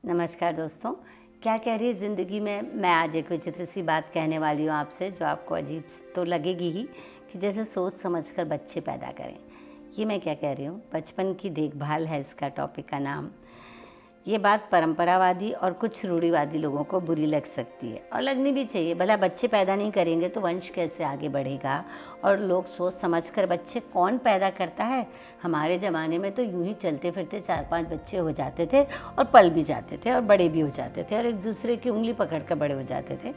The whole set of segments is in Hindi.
नमस्कार दोस्तों। क्या कह रही है ज़िंदगी में, मैं आज एक विचित्र सी बात कहने वाली हूँ आपसे, जो आपको अजीब तो लगेगी ही, कि जैसे सोच समझकर बच्चे पैदा करें। ये मैं क्या कह रही हूँ, बचपन की देखभाल है इसका टॉपिक का नाम। ये बात परंपरावादी और कुछ रूढ़िवादी लोगों को बुरी लग सकती है, और लगनी भी चाहिए। भला बच्चे पैदा नहीं करेंगे तो वंश कैसे आगे बढ़ेगा? और लोग सोच समझकर बच्चे कौन पैदा करता है? हमारे ज़माने में तो यूं ही चलते फिरते 4-5 बच्चे हो जाते थे, और पल भी जाते थे, और बड़े भी हो जाते थे, और एक दूसरे की उंगली पकड़ कर बड़े हो जाते थे।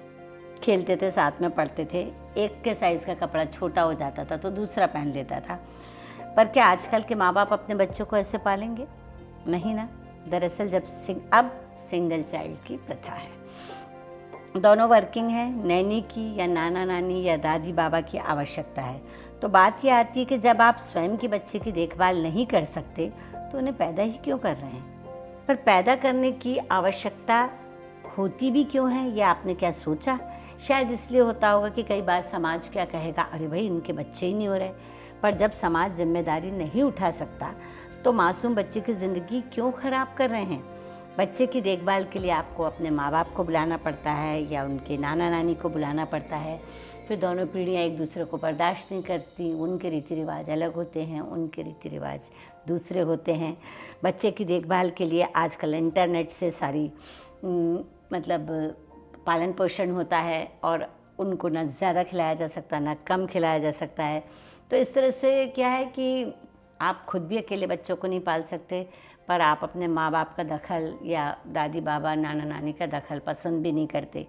खेलते थे, साथ में पढ़ते थे। एक के साइज़ का कपड़ा छोटा हो जाता था तो दूसरा पहन लेता था। पर क्या आजकल के माँ बाप अपने बच्चों को ऐसे पालेंगे? नहीं ना। दरअसल अब सिंगल चाइल्ड की प्रथा है। दोनों वर्किंग है, नैनी की या नाना नानी या दादी बाबा की आवश्यकता है। तो बात यह आती है कि जब आप स्वयं के बच्चे की देखभाल नहीं कर सकते तो उन्हें पैदा ही क्यों कर रहे हैं? पर पैदा करने की आवश्यकता होती भी क्यों है, यह आपने क्या सोचा? शायद इसलिए होता होगा कि कई बार समाज क्या कहेगा, अरे भाई इनके बच्चे ही नहीं हो रहे। पर जब समाज जिम्मेदारी नहीं उठा सकता तो मासूम बच्चे की ज़िंदगी क्यों ख़राब कर रहे हैं? बच्चे की देखभाल के लिए आपको अपने माँ बाप को बुलाना पड़ता है या उनके नाना नानी को बुलाना पड़ता है। फिर दोनों पीढ़ियाँ एक दूसरे को बर्दाश्त नहीं करती, उनके रीति रिवाज अलग होते हैं, उनके रीति रिवाज दूसरे होते हैं। बच्चे की देखभाल के लिए आजकल इंटरनेट से सारी मतलब पालन पोषण होता है, और उनको ना ज़्यादा खिलाया जा सकता ना कम खिलाया जा सकता है। तो इस तरह से क्या है कि आप खुद भी अकेले बच्चों को नहीं पाल सकते, पर आप अपने माँ बाप का दखल या दादी बाबा नाना नानी का दखल पसंद भी नहीं करते।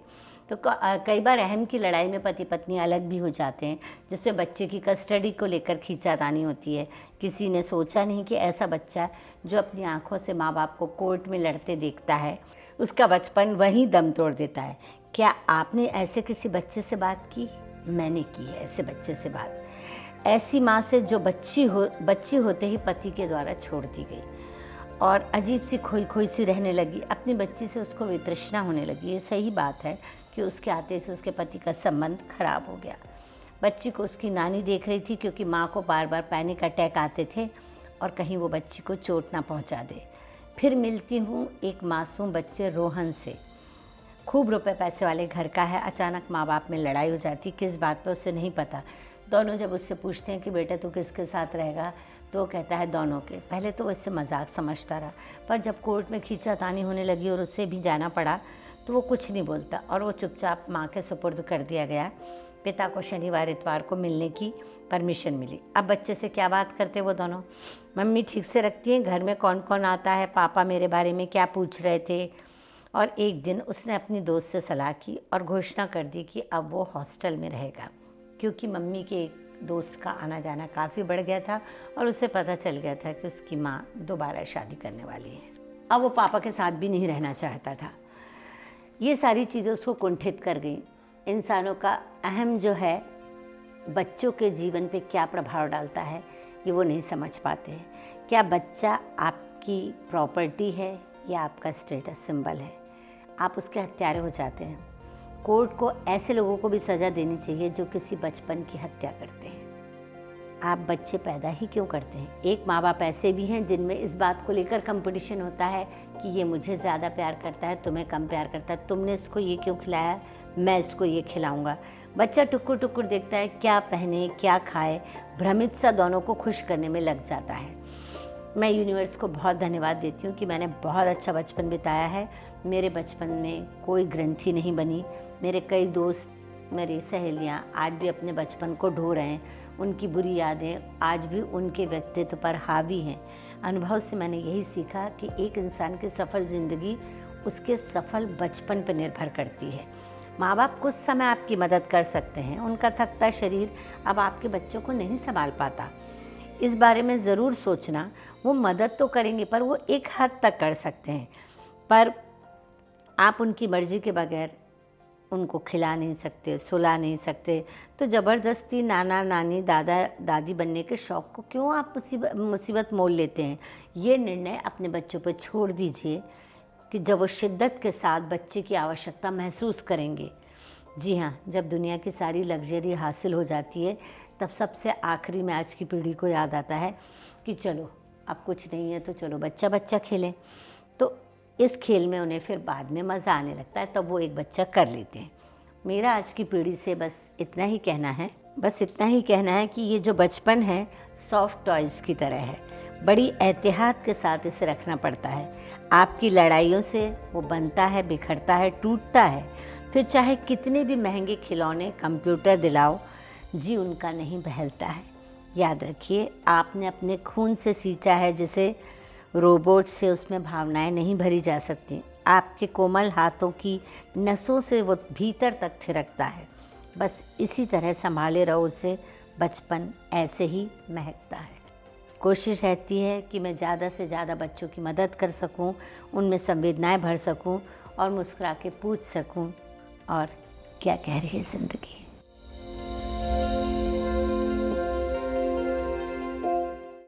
तो कई बार अहम की लड़ाई में पति पत्नी अलग भी हो जाते हैं, जिससे बच्चे की कस्टडी को लेकर खींचातानी होती है। किसी ने सोचा नहीं कि ऐसा बच्चा जो अपनी आंखों से माँ बाप को कोर्ट में लड़ते देखता है, उसका बचपन वहीं दम तोड़ देता है। क्या आपने ऐसे किसी बच्चे से बात की? मैंने की है ऐसे बच्चे से बात। ऐसी माँ से जो बच्ची होते ही पति के द्वारा छोड़ दी गई और अजीब सी खोई खोई सी रहने लगी। अपनी बच्ची से उसको वितृष्णा होने लगी। ये सही बात है कि उसके आते से उसके पति का संबंध खराब हो गया। बच्ची को उसकी नानी देख रही थी, क्योंकि माँ को बार बार पैनिक अटैक आते थे और कहीं वो बच्ची को चोट ना पहुँचा दे। फिर मिलती हूँ एक मासूम बच्चे रोहन से, खूब रुपए पैसे वाले घर का है। अचानक माँ बाप में लड़ाई हो जाती, किस बात पर उसे नहीं पता। दोनों जब उससे पूछते हैं कि बेटा तू किसके साथ रहेगा, तो वो कहता है दोनों के। पहले तो वो इससे मजाक समझता रहा, पर जब कोर्ट में खींचातानी होने लगी और उससे भी जाना पड़ा तो वो कुछ नहीं बोलता, और वो चुपचाप माँ के सुपुर्द कर दिया गया। पिता को शनिवार इतवार को मिलने की परमिशन मिली। अब बच्चे से क्या बात करते वो दोनों? मम्मी ठीक से रखती हैं, घर में कौन कौन आता है, पापा मेरे बारे में क्या पूछ रहे थे। और एक दिन उसने अपनी दोस्त से सलाह की और घोषणा कर दी कि अब वो हॉस्टल में रहेगा, क्योंकि मम्मी के एक दोस्त का आना जाना काफ़ी बढ़ गया था और उसे पता चल गया था कि उसकी माँ दोबारा शादी करने वाली है। अब वो पापा के साथ भी नहीं रहना चाहता था। ये सारी चीज़ें उसको कुंठित कर गई। इंसानों का अहम जो है बच्चों के जीवन पे क्या प्रभाव डालता है, ये वो नहीं समझ पाते हैं। क्या बच्चा आपकी प्रॉपर्टी है या आपका स्टेटस सिंबल है? आप उसके हत्यारे हो जाते हैं। कोर्ट को ऐसे लोगों को भी सज़ा देनी चाहिए जो किसी बचपन की हत्या करते हैं। आप बच्चे पैदा ही क्यों करते हैं? एक माँ बाप ऐसे भी हैं जिनमें इस बात को लेकर कंपटीशन होता है कि ये मुझे ज़्यादा प्यार करता है, तुम्हें कम प्यार करता है, तुमने इसको ये क्यों खिलाया, मैं इसको ये खिलाऊंगा। बच्चा टुकुर टुकुर देखता है, क्या पहने क्या खाए, भ्रमित सा दोनों को खुश करने में लग जाता है। मैं यूनिवर्स को बहुत धन्यवाद देती हूँ कि मैंने बहुत अच्छा बचपन बिताया है। मेरे बचपन में कोई ग्रंथि नहीं बनी। मेरे कई दोस्त, मेरी सहेलियाँ आज भी अपने बचपन को ढो रहे हैं। उनकी बुरी यादें आज भी उनके व्यक्तित्व पर हावी हैं। अनुभव से मैंने यही सीखा कि एक इंसान की सफल ज़िंदगी उसके सफल बचपन पर निर्भर करती है। माँ बाप कुछ समय आपकी मदद कर सकते हैं, उनका थकता शरीर अब आपके बच्चों को नहीं संभाल पाता। इस बारे में ज़रूर सोचना। वो मदद तो करेंगे पर वो एक हद तक कर सकते हैं, पर आप उनकी मर्ज़ी के बगैर उनको खिला नहीं सकते, सुला नहीं सकते। तो ज़बरदस्ती नाना नानी दादा दादी बनने के शौक़ को क्यों आप मुसीबत मोल लेते हैं? ये निर्णय अपने बच्चों पर छोड़ दीजिए कि जब वो शिद्दत के साथ बच्चे की आवश्यकता महसूस करेंगे। जी हाँ, जब दुनिया की सारी लग्जरी हासिल हो जाती है तब सबसे आखिरी में आज की पीढ़ी को याद आता है कि चलो अब कुछ नहीं है तो चलो बच्चा बच्चा खेलें। तो इस खेल में उन्हें फिर बाद में मज़ा आने लगता है, तब वो एक बच्चा कर लेते हैं। मेरा आज की पीढ़ी से बस इतना ही कहना है कि ये जो बचपन है सॉफ्ट टॉयज़ की तरह है, बड़ी एहतियात के साथ इसे रखना पड़ता है। आपकी लड़ाइयों से वो बनता है, बिखरता है, टूटता है, फिर चाहे कितने भी महंगे खिलौने, कंप्यूटर दिलाओ, जी उनका नहीं बहलता है। याद रखिए, आपने अपने खून से सींचा है जिसे रोबोट से उसमें भावनाएं नहीं भरी जा सकती। आपके कोमल हाथों की नसों से वो भीतर तक थिरकता है। बस इसी तरह संभाले रहो उसे, बचपन ऐसे ही महकता है। कोशिश रहती है कि मैं ज़्यादा से ज़्यादा बच्चों की मदद कर सकूं, उनमें संवेदनाएं भर सकूं और मुस्कुरा के पूछ सकूं, और क्या कह रही है ज़िंदगी।